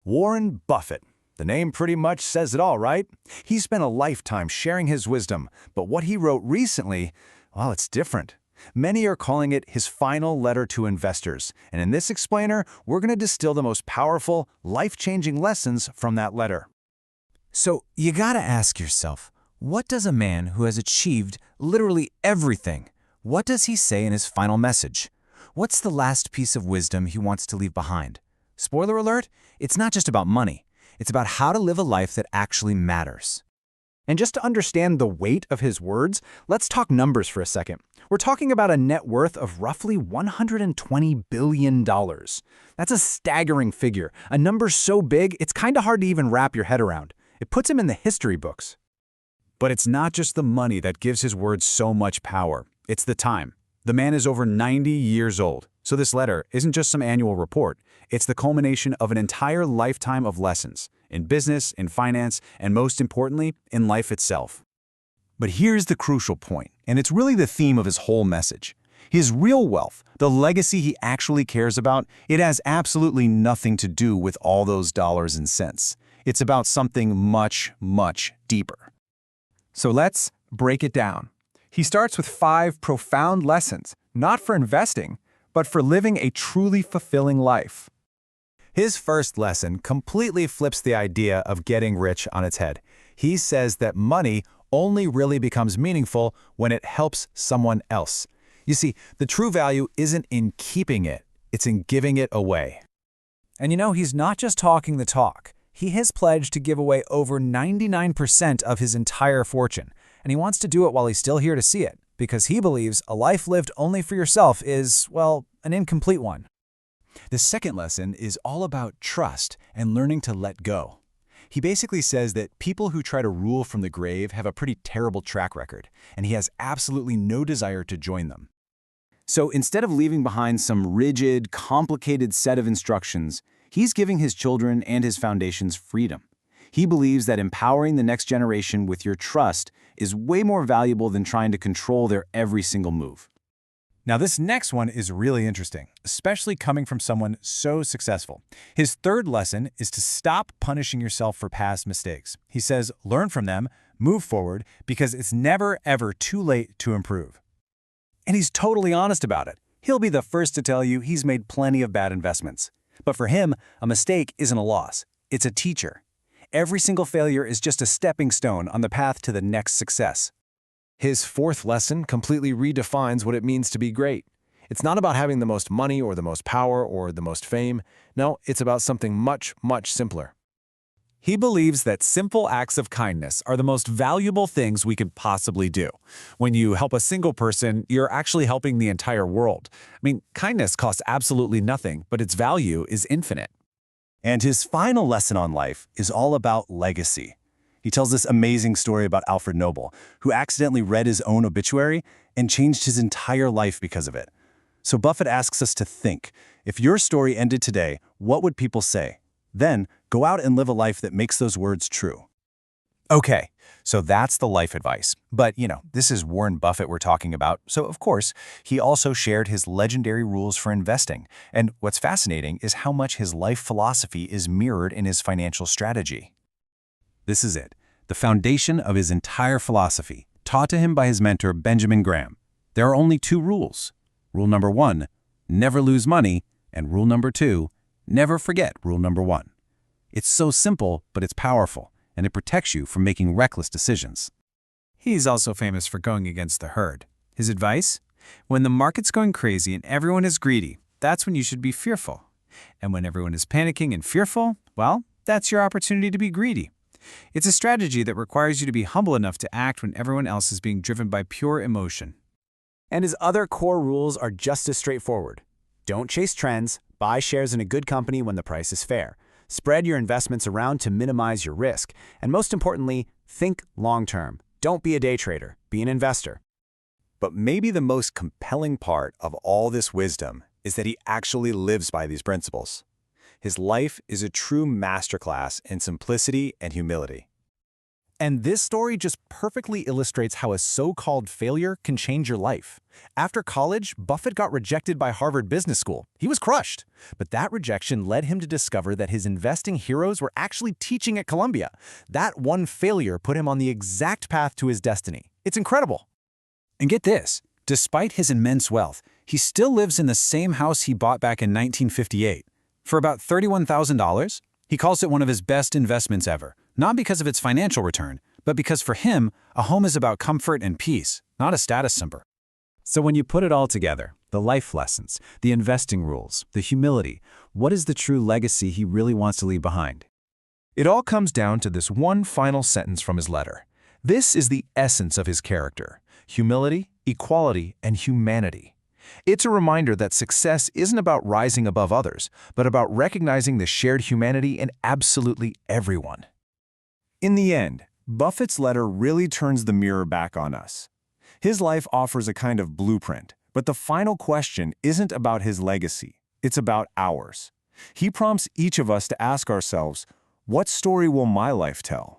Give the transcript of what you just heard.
Warren Buffett. The name pretty much says it all, right? He spent a lifetime sharing his wisdom, but what he wrote recently, well, it's different. Many are calling it his final letter to investors, and in this explainer, we're going to distill the most powerful, life-changing lessons from that letter. So you gotta ask yourself, what does a man who has achieved literally everything, what does he say in his final message? What's the last piece of wisdom he wants to leave behind? Spoiler alert, it's not just about money. It's about how to live a life that actually matters. And just to understand the weight of his words, let's talk numbers for a second. We're talking about a net worth of roughly $120 billion. That's a staggering figure, a number so big it's kind of hard to even wrap your head around. It puts him in the history books. But it's not just the money that gives his words so much power. It's the time. The man is over 90 years old, so this letter isn't just some annual report. It's the culmination of an entire lifetime of lessons in business, in finance, and most importantly, in life itself. But here's the crucial point, and it's really the theme of his whole message. His real wealth, the legacy he actually cares about, it has absolutely nothing to do with all those dollars and cents. It's about something much, much deeper. So let's break it down. He starts with 5 profound lessons, not for investing, but for living a truly fulfilling life. His first lesson completely flips the idea of getting rich on its head. He says that money only really becomes meaningful when it helps someone else. You see, the true value isn't in keeping it, it's in giving it away. And you know, he's not just talking the talk. He has pledged to give away over 99% of his entire fortune, and he wants to do it while he's still here to see it, because he believes a life lived only for yourself is, well, an incomplete one. The second lesson is all about trust and learning to let go. He basically says that people who try to rule from the grave have a pretty terrible track record, and he has absolutely no desire to join them. So instead of leaving behind some rigid, complicated set of instructions, he's giving his children and his foundations freedom. He believes that empowering the next generation with your trust is way more valuable than trying to control their every single move. Now, this next one is really interesting, especially coming from someone so successful. His third lesson is to stop punishing yourself for past mistakes. He says, learn from them, move forward, because it's never, ever too late to improve. And he's totally honest about it. He'll be the first to tell you he's made plenty of bad investments. But for him, a mistake isn't a loss. It's a teacher. Every single failure is just a stepping stone on the path to the next success. His fourth lesson completely redefines what it means to be great. It's not about having the most money or the most power or the most fame. No, it's about something much, much simpler. He believes that simple acts of kindness are the most valuable things we could possibly do. When you help a single person, you're actually helping the entire world. I mean, kindness costs absolutely nothing, but its value is infinite. And his final lesson on life is all about legacy. He tells this amazing story about Alfred Nobel, who accidentally read his own obituary and changed his entire life because of it. So Buffett asks us to think, if your story ended today, what would people say? Then go out and live a life that makes those words true. Okay, so that's the life advice. But, this is Warren Buffett we're talking about, so of course, he also shared his legendary rules for investing. And what's fascinating is how much his life philosophy is mirrored in his financial strategy. This is it, the foundation of his entire philosophy, taught to him by his mentor Benjamin Graham. There are only 2 rules. Rule number 1, never lose money, and rule number 2, never forget rule number 1. It's so simple, but it's powerful, and it protects you from making reckless decisions. He's also famous for going against the herd. His advice? When the market's going crazy and everyone is greedy, that's when you should be fearful. And when everyone is panicking and fearful, well, that's your opportunity to be greedy. It's a strategy that requires you to be humble enough to act when everyone else is being driven by pure emotion. And his other core rules are just as straightforward. Don't chase trends, buy shares in a good company when the price is fair. Spread your investments around to minimize your risk. And most importantly, think long-term. Don't be a day trader, be an investor. But maybe the most compelling part of all this wisdom is that he actually lives by these principles. His life is a true masterclass in simplicity and humility. And this story just perfectly illustrates how a so-called failure can change your life. After college, Buffett got rejected by Harvard Business School. He was crushed. But that rejection led him to discover that his investing heroes were actually teaching at Columbia. That one failure put him on the exact path to his destiny. It's incredible. And get this, despite his immense wealth, he still lives in the same house he bought back in 1958. For about $31,000, he calls it one of his best investments ever, not because of its financial return, but because for him, a home is about comfort and peace, not a status symbol. So when you put it all together, the life lessons, the investing rules, the humility, what is the true legacy he really wants to leave behind? It all comes down to this one final sentence from his letter. This is the essence of his character: humility, equality, and humanity. It's a reminder that success isn't about rising above others, but about recognizing the shared humanity in absolutely everyone. In the end, Buffett's letter really turns the mirror back on us. His life offers a kind of blueprint, but the final question isn't about his legacy, it's about ours. He prompts each of us to ask ourselves, what story will my life tell?